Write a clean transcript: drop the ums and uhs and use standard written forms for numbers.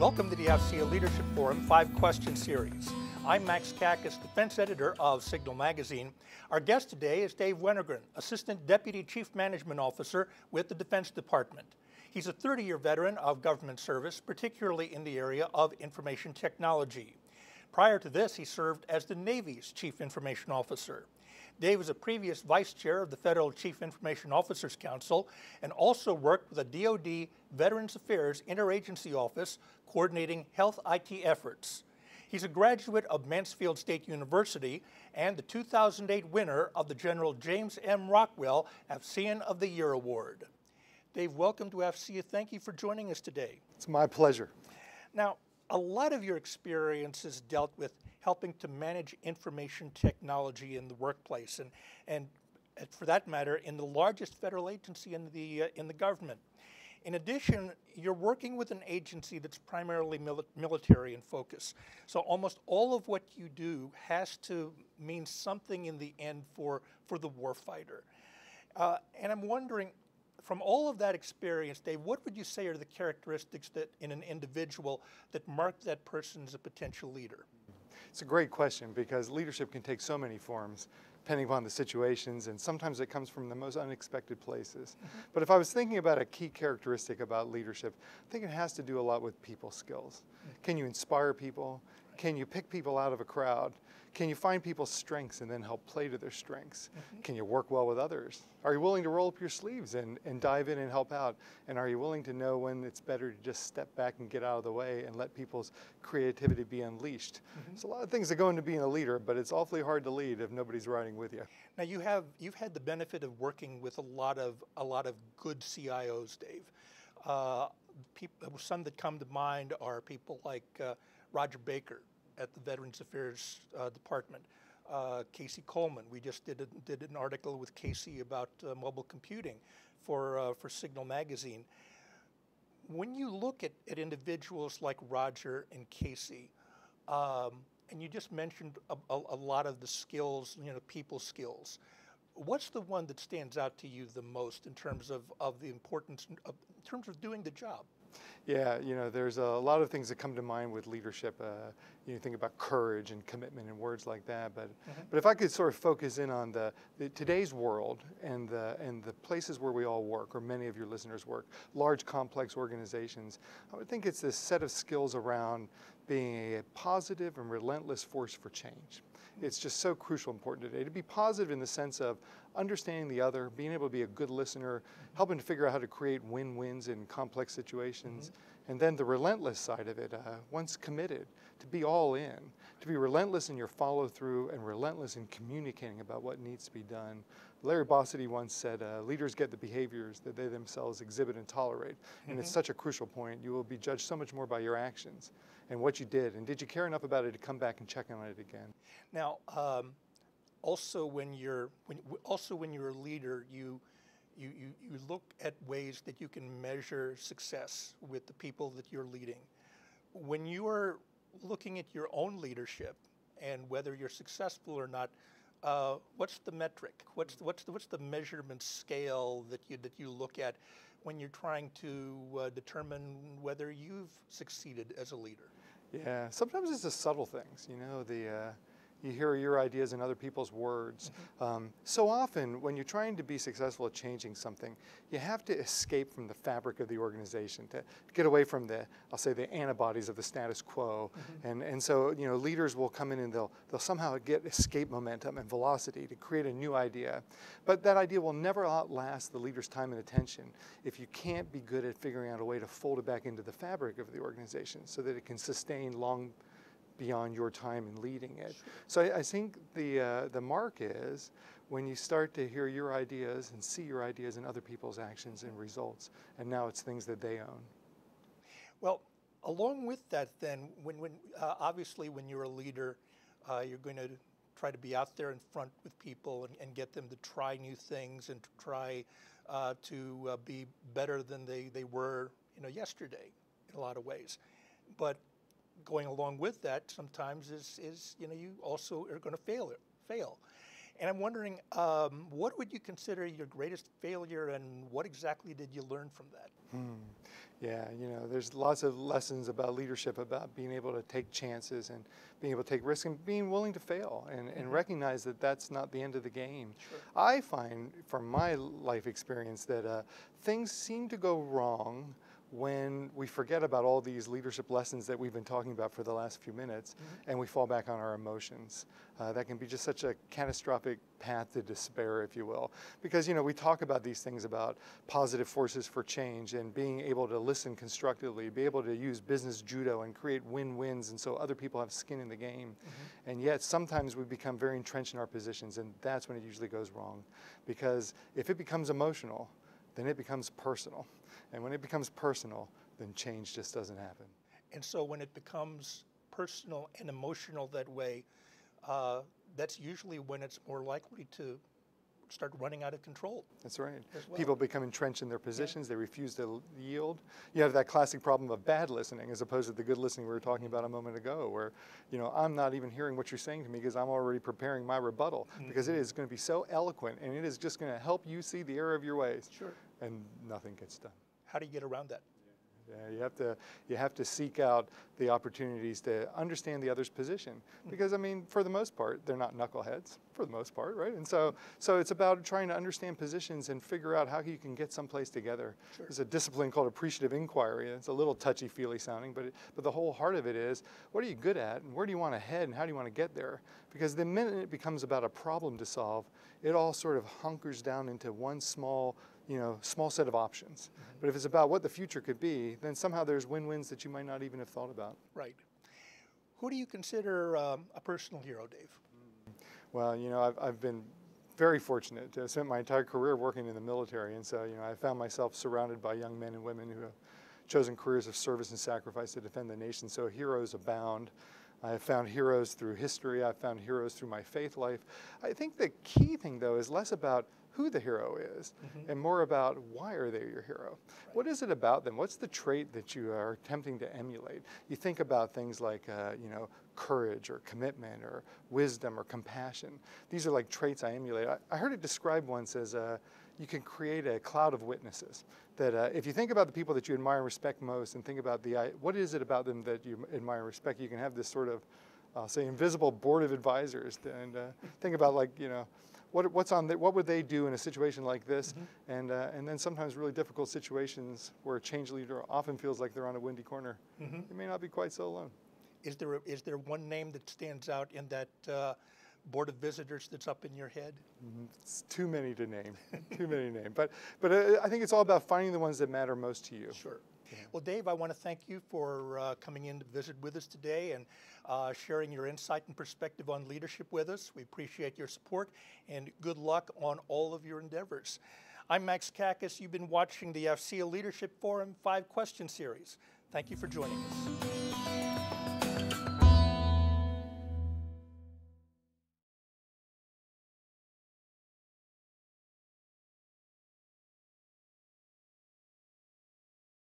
Welcome to the AFCEA Leadership Forum 5-Question Series. I'm Max Kakis, Defense Editor of Signal Magazine. Our guest today is Dave Wennergren, Assistant Deputy Chief Management Officer with the Defense Department. He's a 30-year veteran of government service, particularly in the area of information technology. Prior to this, he served as the Navy's Chief Information Officer. Dave was a previous Vice Chair of the Federal Chief Information Officers Council and also worked with the DoD Veterans Affairs Interagency Office coordinating health IT efforts. He's a graduate of Mansfield State University and the 2008 winner of the General James M. Rockwell AFCEA of the Year Award. Dave, welcome to AFCEA. Thank you for joining us today. It's my pleasure. Now, a lot of your experience has dealt with helping to manage information technology in the workplace and for that matter, in the largest federal agency in the government. In addition, you're working with an agency that's primarily military in focus. So almost all of what you do has to mean something in the end for the warfighter. And I'm wondering, from all of that experience, Dave, what would you say are the characteristics that in an individual that mark that person as a potential leader? It's a great question because leadership can take so many forms depending upon the situations, and sometimes it comes from the most unexpected places. But if I was thinking about a key characteristic about leadership, I think it has to do a lot with people skills. Can you inspire people? Can you pick people out of a crowd? Can you find people's strengths and then help play to their strengths? Can you work well with others? Are you willing to roll up your sleeves and dive in and help out? And are you willing to know when it's better to just step back and get out of the way and let people's creativity be unleashed? There's a lot of things that go into being a leader, but it's awfully hard to lead if nobody's riding with you. Now you've had the benefit of working with a lot of good CIOs, Dave. Some that come to mind are people like Roger Baker at the Veterans Affairs Department. Casey Coleman, we just did an article with Casey about mobile computing for Signal Magazine. When you look at individuals like Roger and Casey, and you just mentioned a lot of the skills, people skills, what's the one that stands out to you the most in terms of the importance, in terms of doing the job? Yeah, there's a lot of things that come to mind with leadership. You think about courage and commitment and words like that. But if I could sort of focus in on today's world and the places where we all work, or many of your listeners work, large, complex organizations, I would think it's this set of skills around being a positive and relentless force for change. It's just so crucial and important today to be positive in the sense of understanding the other, being able to be a good listener, helping to figure out how to create win-wins in complex situations, and then the relentless side of it, once committed, to be all in, to be relentless in your follow-through and relentless in communicating about what needs to be done. Larry Bossidy once said, leaders get the behaviors that they themselves exhibit and tolerate. And it's such a crucial point. You will be judged so much more by your actions and what you did, and did you care enough about it to come back and check on it again? Now, also when you're a leader, you look at ways that you can measure success with the people that you're leading. When you are looking at your own leadership and whether you're successful or not, what's the metric? What's the measurement scale that you look at when you're trying to determine whether you've succeeded as a leader? Yeah, sometimes it's the subtle things, you hear your ideas in other people's words. So often, when you're trying to be successful at changing something, you have to escape from the fabric of the organization, to get away from I'll say the antibodies of the status quo. And so, leaders will come in and they'll somehow get escape momentum and velocity to create a new idea. But that idea will never outlast the leader's time and attention if you can't be good at figuring out a way to fold it back into the fabric of the organization so that it can sustain long beyond your time in leading it. So I think the mark is when you start to hear your ideas and see your ideas in other people's actions and results, and now it's things that they own. Well, along with that then, obviously when you're a leader, you're going to try to be out there in front with people and get them to try new things and to try to be better than they were yesterday in a lot of ways. But going along with that sometimes is you also are going to fail. And I'm wondering, what would you consider your greatest failure, and what exactly did you learn from that? Yeah, there's lots of lessons about leadership, about being able to take chances and being able to take risks and being willing to fail and recognize that that's not the end of the game. Sure. I find from my life experience that things seem to go wrong when we forget about all these leadership lessons that we've been talking about for the last few minutes, and we fall back on our emotions. That can be just such a catastrophic path to despair, if you will. Because, we talk about these things about positive forces for change and being able to listen constructively, be able to use business judo and create win-wins, and so other people have skin in the game. And yet sometimes we become very entrenched in our positions, and that's when it usually goes wrong. Because if it becomes emotional, then it becomes personal. And when it becomes personal, then change just doesn't happen. And so when it becomes personal and emotional that way, that's usually when it's more likely to start running out of control. That's right. Well. People become entrenched in their positions. They refuse to yield. You have that classic problem of bad listening as opposed to the good listening we were talking about a moment ago, where, I'm not even hearing what you're saying to me because I'm already preparing my rebuttal, because it is going to be so eloquent and it is just going to help you see the error of your ways. Sure. And nothing gets done. How do you get around that? Yeah, you have to seek out the opportunities to understand the other's position, because for the most part, they're not knuckleheads for the most part, right? And so it's about trying to understand positions and figure out how you can get someplace together. Sure. There's a discipline called appreciative inquiry. It's a little touchy-feely sounding, but the whole heart of it is, what are you good at, and where do you want to head, and how do you want to get there? Because the minute it becomes about a problem to solve, it all sort of hunkers down into one small set of options. But if it's about what the future could be, then somehow there's win-wins that you might not even have thought about. Right. Who do you consider a personal hero, Dave? Well, I've been very fortunate to have spent my entire career working in the military, and so, I found myself surrounded by young men and women who have chosen careers of service and sacrifice to defend the nation, so heroes abound. I have found heroes through history. I've found heroes through my faith life. I think the key thing, though, is less about who the hero is and more about why are they your hero. Right. What is it about them? What's the trait that you are attempting to emulate? You think about things like, courage or commitment or wisdom or compassion. These are like traits I emulate. I heard it described once as you can create a cloud of witnesses. That if you think about the people that you admire and respect most and think about what is it about them that you admire and respect, you can have this sort of, say, invisible board of advisors and think about what would they do in a situation like this, and then sometimes really difficult situations where a change leader often feels like they're on a windy corner. You may not be quite so alone. Is there one name that stands out in that board of visitors that's up in your head? It's too many to name, too many to name. But I think it's all about finding the ones that matter most to you. Sure. Yeah. Well, Dave, I want to thank you for coming in to visit with us today and sharing your insight and perspective on leadership with us. We appreciate your support, and good luck on all of your endeavors. I'm Max Kakis. You've been watching the AFCEA Leadership Forum 5 Question Series. Thank you for joining us.